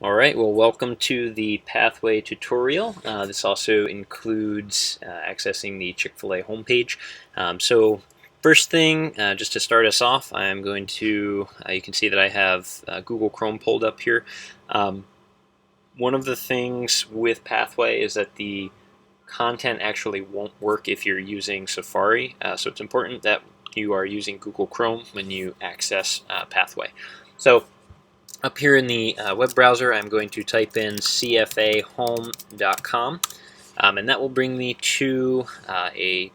Alright, well welcome to the Pathway tutorial. This also includes accessing the Chick-fil-A homepage. So first thing, just to start us off, I'm going to, you can see that I have Google Chrome pulled up here. One of the things with Pathway is that the content actually won't work if you're using Safari, so it's important that you are using Google Chrome when you access Pathway. So up here in the web browser, I'm going to type in cfahome.com, and that will bring me to a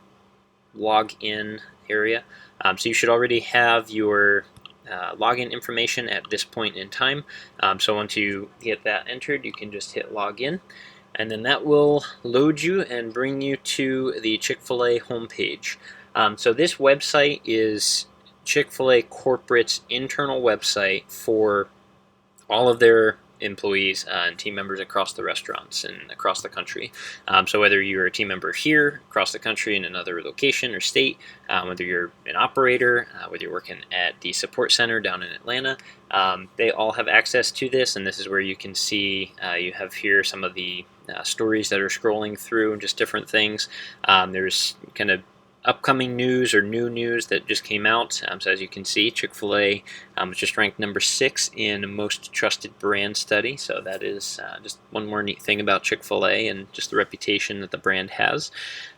login area. So you should already have your login information at this point in time. So once you get that entered, you can just hit login, and then that will load you and bring you to the Chick-fil-A homepage. So this website is Chick-fil-A Corporate's internal website for all of their employees and team members across the restaurants and across the country. So whether you're a team member here, across the country, in another location or state, whether you're an operator, whether you're working at the support center down in Atlanta, they all have access to this, and this is where you can see, you have here some of the stories that are scrolling through and just different things. There's kind of upcoming news or new news that just came out. So as you can see, Chick-fil-A was just ranked number 6 in most trusted brand study. So that is just one more neat thing about Chick-fil-A and just the reputation that the brand has.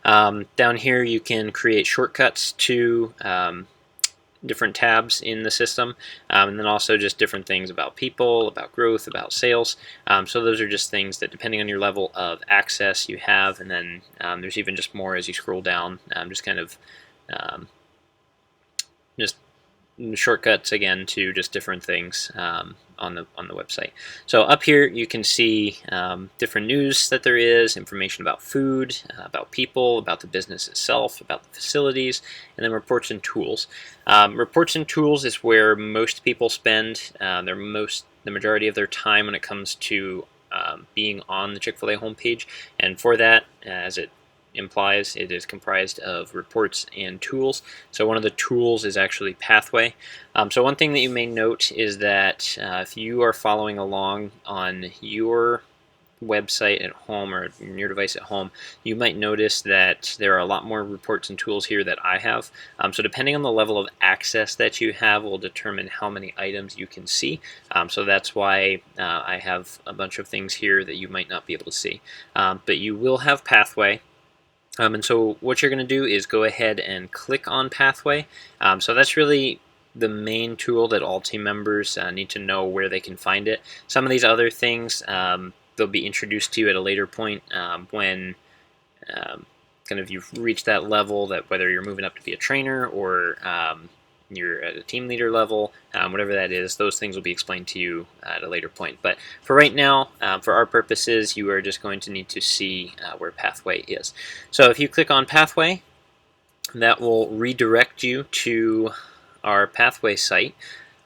Down here you can create shortcuts to different tabs in the system, and then also just different things about people, about growth, about sales. So those are just things that, depending on your level of access, you have, and then there's even just more as you scroll down, just kind of just shortcuts again to just different things on the website. So up here you can see different news that there is, information about food, about people, about the business itself, about the facilities, and then reports and tools. Reports and tools is where most people spend the majority of their time when it comes to being on the Chick-fil-A homepage, and for that, as it implies, it is comprised of reports and tools. So one of the tools is actually Pathway. So one thing that you may note is that if you are following along on your website at home or your device at home, you might notice that there are a lot more reports and tools here that I have. So depending on the level of access that you have will determine how many items you can see. So that's why I have a bunch of things here that you might not be able to see. But you will have Pathway. And so what you're going to do is go ahead and click on Pathway. So that's really the main tool that all team members need to know where they can find it. Some of these other things they'll be introduced to you at a later point when kind of you've reached that level, that whether you're moving up to be a trainer or you're at a team leader level, whatever that is, those things will be explained to you at a later point. But for right now, for our purposes, you are just going to need to see where Pathway is. So if you click on Pathway, that will redirect you to our Pathway site.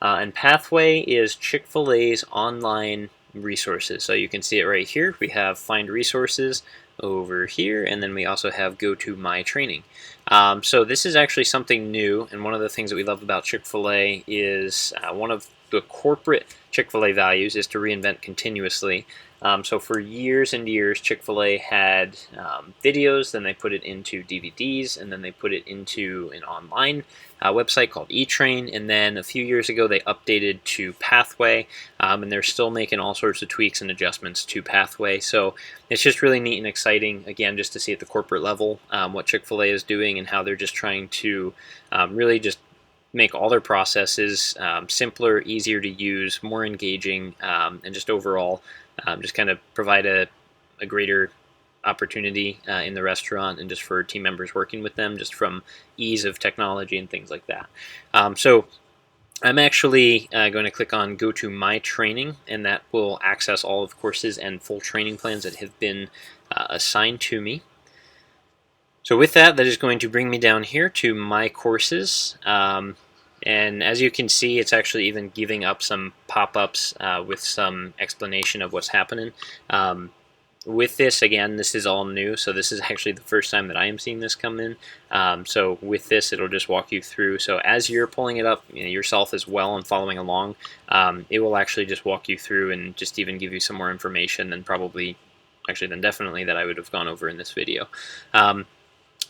And Pathway is Chick-fil-A's online resources. So you can see it right here. We have Find Resources over here, and then we also have Go to My Training. So this is actually something new, and one of the things that we love about Chick-fil-A is one of the corporate Chick-fil-A values is to reinvent continuously. So for years and years, Chick-fil-A had videos, then they put it into DVDs, and then they put it into an online website called eTrain, and then a few years ago they updated to Pathway, and they're still making all sorts of tweaks and adjustments to Pathway. So it's just really neat and exciting, again, just to see at the corporate level what Chick-fil-A is doing and how they're just trying to really just make all their processes simpler, easier to use, more engaging, and just overall just kind of provide a greater opportunity in the restaurant and just for team members working with them, just from ease of technology and things like that. So I'm actually going to click on Go to My Training, and that will access all of the courses and full training plans that have been assigned to me. So with that, that is going to bring me down here to My Courses. And as you can see, it's actually even giving up some pop-ups with some explanation of what's happening. With this, again, this is all new, so this is actually the first time that I am seeing this come in. So with this, it'll just walk you through. So as you're pulling it up, yourself as well and following along, it will actually just walk you through and just even give you some more information than definitely that I would have gone over in this video.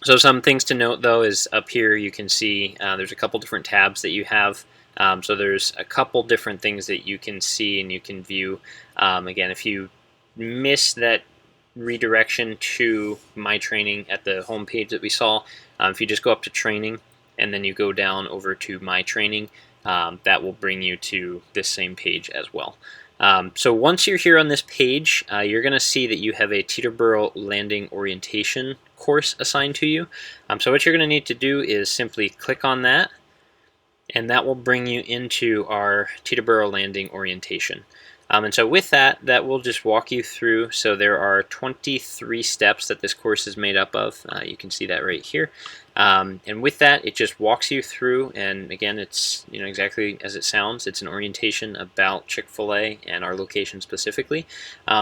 So some things to note though is up here you can see there's a couple different tabs that you have. So there's a couple different things that you can see and you can view. Again, if you miss that redirection to my training at the home page that we saw, if you just go up to training and then you go down over to my training, that will bring you to this same page as well. So once you're here on this page, you're going to see that you have a Teterboro landing orientation course assigned to you. So what you're going to need to do is simply click on that, and that will bring you into our Teterboro landing orientation. And so with that will just walk you through. So there are 23 steps that this course is made up of. You can see that right here. And with that, it just walks you through, and again, it's exactly as it sounds. It's an orientation about Chick-fil-A and our location specifically.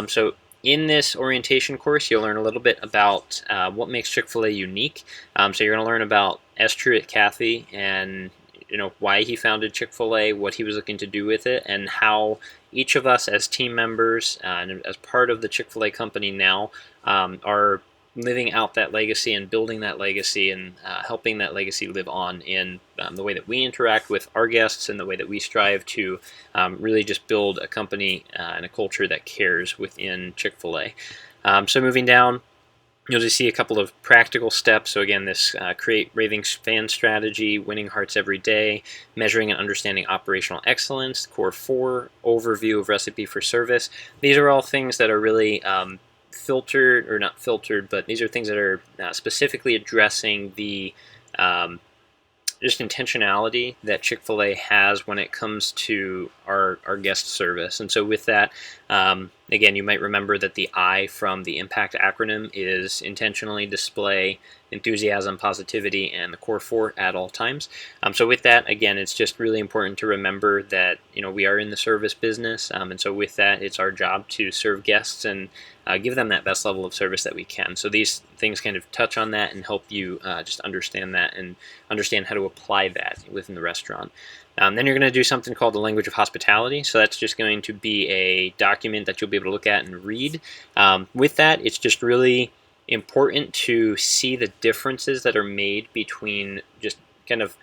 So in this orientation course, you'll learn a little bit about what makes Chick-fil-A unique. So you're going to learn about S. Truett Cathy and why he founded Chick-fil-A, what he was looking to do with it, and how each of us as team members and as part of the Chick-fil-A company now are living out that legacy and building that legacy and helping that legacy live on in the way that we interact with our guests and the way that we strive to really just build a company and a culture that cares within Chick-fil-A. So moving down, you'll just see a couple of practical steps. So again, this create raving fan strategy, winning hearts every day, measuring and understanding operational excellence, core 4, overview of recipe for service. These are all things that are really filtered, or not filtered, but these are things that are specifically addressing the just intentionality that Chick-fil-A has when it comes to our guest service. And so with that, again, you might remember that the I from the IMPACT acronym is intentionally display enthusiasm, positivity, and the core 4 at all times. So with that, again, it's just really important to remember that we are in the service business, and so with that, it's our job to serve guests and give them that best level of service that we can. So these things kind of touch on that and help you just understand that and understand how to apply that within the restaurant. Then you're going to do something called the language of hospitality. So that's just going to be a document that you'll be able to look at and read. With that, it's just really important to see the differences that are made between just kind of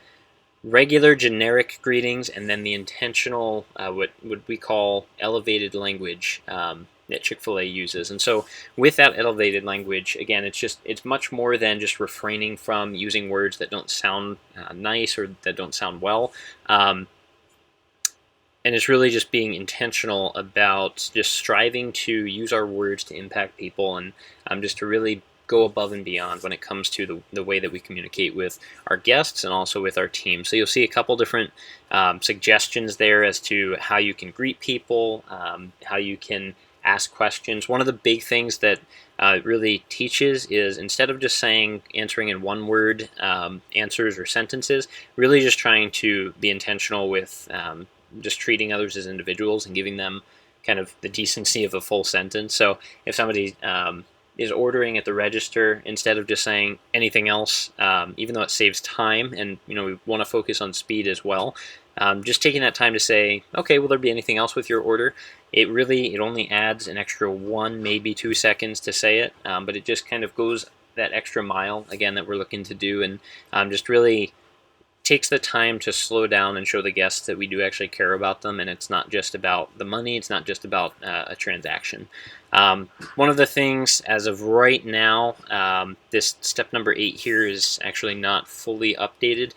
regular generic greetings and then the intentional, what we call elevated language that Chick-fil-A uses. And so with that elevated language, again, it's much more than just refraining from using words that don't sound nice or that don't sound well. And it's really just being intentional about just striving to use our words to impact people and just to really go above and beyond when it comes to the way that we communicate with our guests and also with our team. So you'll see a couple different suggestions there as to how you can greet people, how you can ask questions. One of the big things that really teaches is instead of just answering in one word answers or sentences, really just trying to be intentional with just treating others as individuals and giving them kind of the decency of a full sentence. So if somebody is ordering at the register, instead of just saying anything else, even though it saves time and we want to focus on speed as well, just taking that time to say, okay, will there be anything else with your order? It only adds an extra 1, maybe 2 seconds to say it, but it just kind of goes that extra mile, again, that we're looking to do, and just really takes the time to slow down and show the guests that we do actually care about them, and it's not just about the money, it's not just about a transaction. One of the things as of right now, this step number 8 here is actually not fully updated.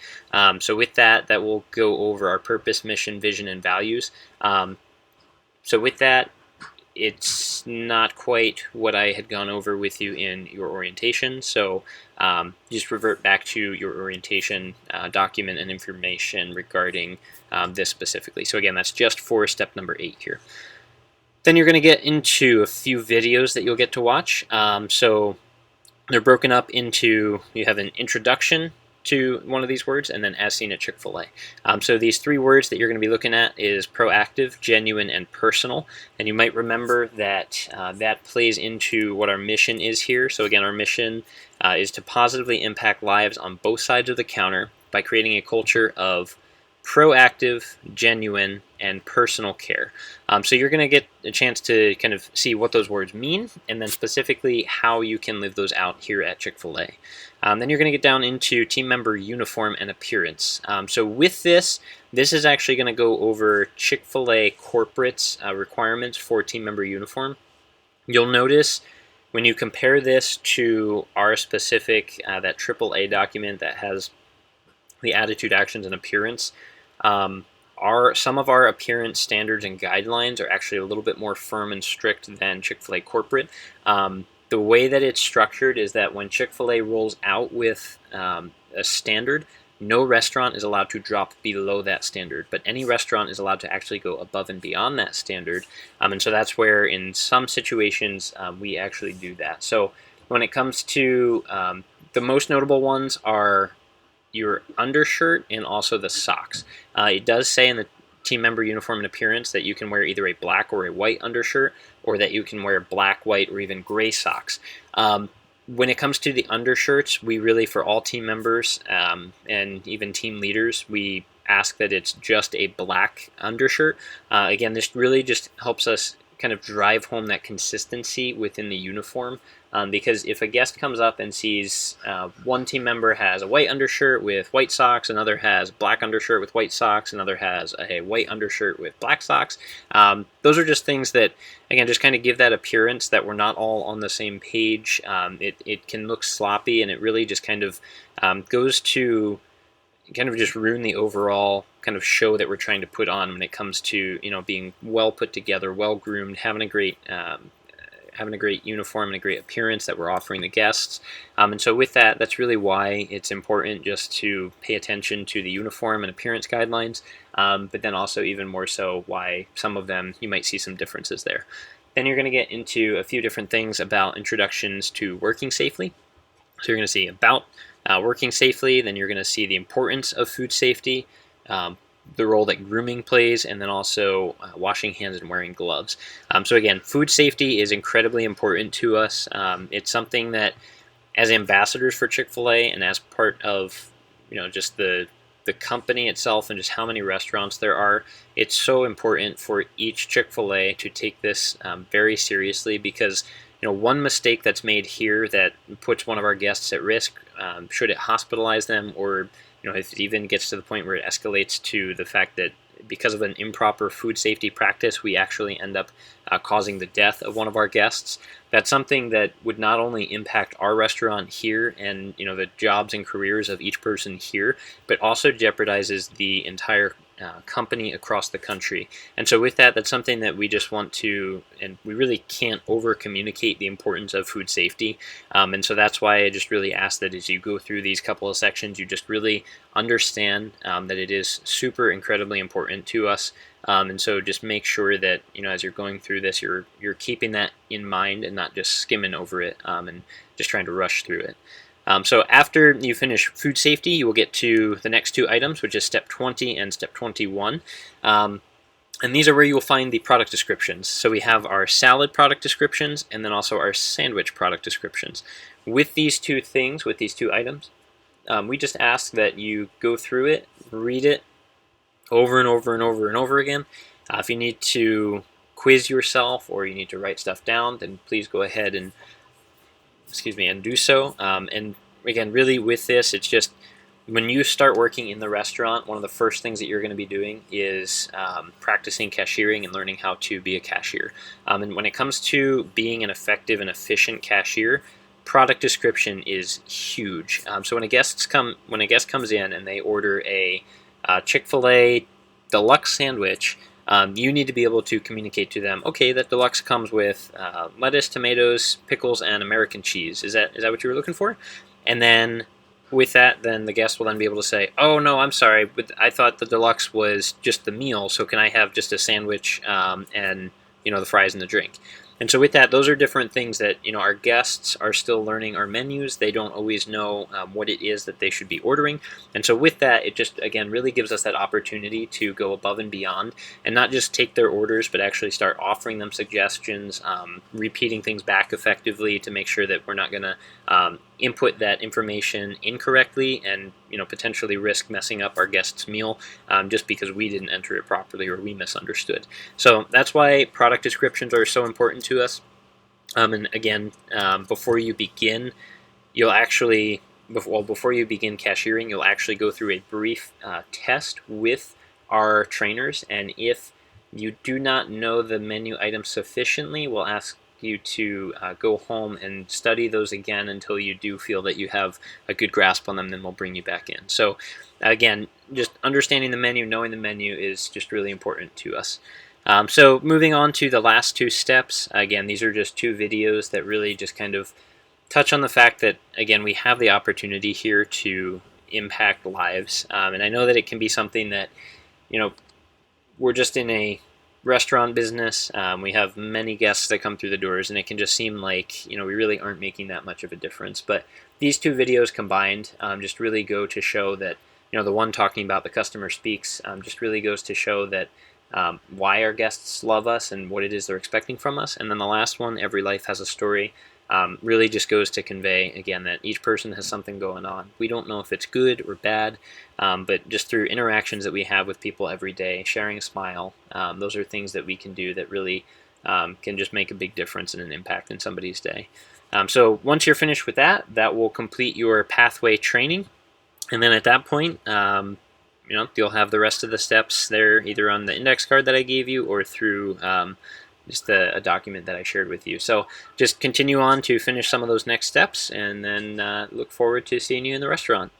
So with that will go over our purpose, mission, vision, and values. So with that, it's not quite what I had gone over with you in your orientation. So just revert back to your orientation document and information regarding this specifically. So again, that's just for step number 8 here. Then you're going to get into a few videos that you'll get to watch. So they're broken up into, you have an introduction, to one of these words, and then as seen at Chick-fil-A. So these 3 words that you're going to be looking at is proactive, genuine, and personal. And you might remember that that plays into what our mission is here. So again, our mission is to positively impact lives on both sides of the counter by creating a culture of proactive, genuine, and personal care. So you're going to get a chance to kind of see what those words mean, and then specifically how you can live those out here at Chick-fil-A. Then you're going to get down into team member uniform and appearance. So with this is actually going to go over Chick-fil-A corporate requirements for team member uniform. You'll notice when you compare this to our specific, that AAA document that has the attitude, actions, and appearance, some of our appearance standards and guidelines are actually a little bit more firm and strict than Chick-fil-A corporate. The way that it's structured is that when Chick-fil-A rolls out with a standard, no restaurant is allowed to drop below that standard, but any restaurant is allowed to actually go above and beyond that standard. And so that's where in some situations we actually do that. So when it comes to the most notable ones are your undershirt and also the socks. It does say in the team member uniform and appearance that you can wear either a black or a white undershirt, or that you can wear black, white, or even gray socks. When it comes to the undershirts, we really, for all team members and even team leaders, we ask that it's just a black undershirt. Again, this really just helps us kind of drive home that consistency within the uniform, because if a guest comes up and sees one team member has a white undershirt with white socks, another has black undershirt with white socks, another has a white undershirt with black socks, those are just things that, again, just kind of give that appearance that we're not all on the same page. It can look sloppy, and it really just kind of goes to kind of just ruin the overall kind of show that we're trying to put on when it comes to, you know, being well put together, well groomed, having a great uniform and a great appearance that we're offering the guests. And so with that, that's really why it's important just to pay attention to the uniform and appearance guidelines, but then also even more so why some of them you might see some differences there. Then you're going to get into a few different things about introductions to working safely. So you're going to see about working safely, then you're going to see the importance of food safety, the role that grooming plays, and then also washing hands and wearing gloves. So again, food safety is incredibly important to us. It's something that, as ambassadors for Chick-fil-A and as part of, you know, just the company itself and just how many restaurants there are, it's so important for each Chick-fil-A to take this very seriously, because, you know, one mistake that's made here that puts one of our guests at risk, should it hospitalize them, or, you know, if it even gets to the point where it escalates to the fact that because of an improper food safety practice, we actually end up causing the death of one of our guests. That's something that would not only impact our restaurant here and, you know, the jobs and careers of each person here, but also jeopardizes the entire company across the country. And so with that, that's something that we just want to, and we really can't over communicate the importance of food safety. And so that's why I just really ask that as you go through these couple of sections, you just really understand that it is super incredibly important to us. And so just make sure that, you know, as you're going through this, you're keeping that in mind and not just skimming over it and just trying to rush through it. So after you finish food safety, you will get to the next 2 items, which is step 20 and step 21. And these are where you will find the product descriptions. So we have our salad product descriptions and then also our sandwich product descriptions. With these 2 things, with these 2 items, we just ask that you go through it, read it over and over and over and over again. If you need to quiz yourself or you need to write stuff down, then please go ahead and do so. And again, really with this, it's just when you start working in the restaurant, one of the first things that you're going to be doing is practicing cashiering and learning how to be a cashier. And when it comes to being an effective and efficient cashier, product description is huge. So when a guest comes in and they order a Chick-fil-A deluxe sandwich, you need to be able to communicate to them, okay, that deluxe comes with lettuce, tomatoes, pickles, and American cheese. Is that what you were looking for? And then with that, then the guest will then be able to say, oh, no, I'm sorry, but I thought the deluxe was just the meal, so can I have just a sandwich and, you know, the fries and the drink? And so with that, those are different things that our guests are still learning our menus. They don't always know what it is that they should be ordering. And so with that, it just again really gives us that opportunity to go above and beyond and not just take their orders, but actually start offering them suggestions, repeating things back effectively to make sure that we're not going to input that information incorrectly and potentially risk messing up our guest's meal just because we didn't enter it properly or we misunderstood. So that's why product descriptions are so important to us. And again, before you begin, you'll actually before you begin cashiering, you'll actually go through a brief test with our trainers, and if you do not know the menu items sufficiently, we'll ask you to go home and study those again until you do feel that you have a good grasp on them, then we'll bring you back in. So again, just understanding the menu, knowing the menu is just really important to us. So moving on to the last two steps, again, these are just two videos that really just kind of touch on the fact that, again, we have the opportunity here to impact lives. And I know that it can be something that, we're just in a restaurant business. We have many guests that come through the doors, and it can just seem like, we really aren't making that much of a difference. But these two videos combined just really go to show that, the one talking about the customer speaks just really goes to show that why our guests love us and what it is they're expecting from us. And then the last one, Every Life Has a Story, really just goes to convey, again, that each person has something going on. We don't know if it's good or bad, but just through interactions that we have with people every day, sharing a smile, those are things that we can do that really can just make a big difference and an impact in somebody's day. So once you're finished with that, that will complete your pathway training. And then at that point, you'll have the rest of the steps there either on the index card that I gave you or through just a document that I shared with you. So just continue on to finish some of those next steps, and then look forward to seeing you in the restaurant.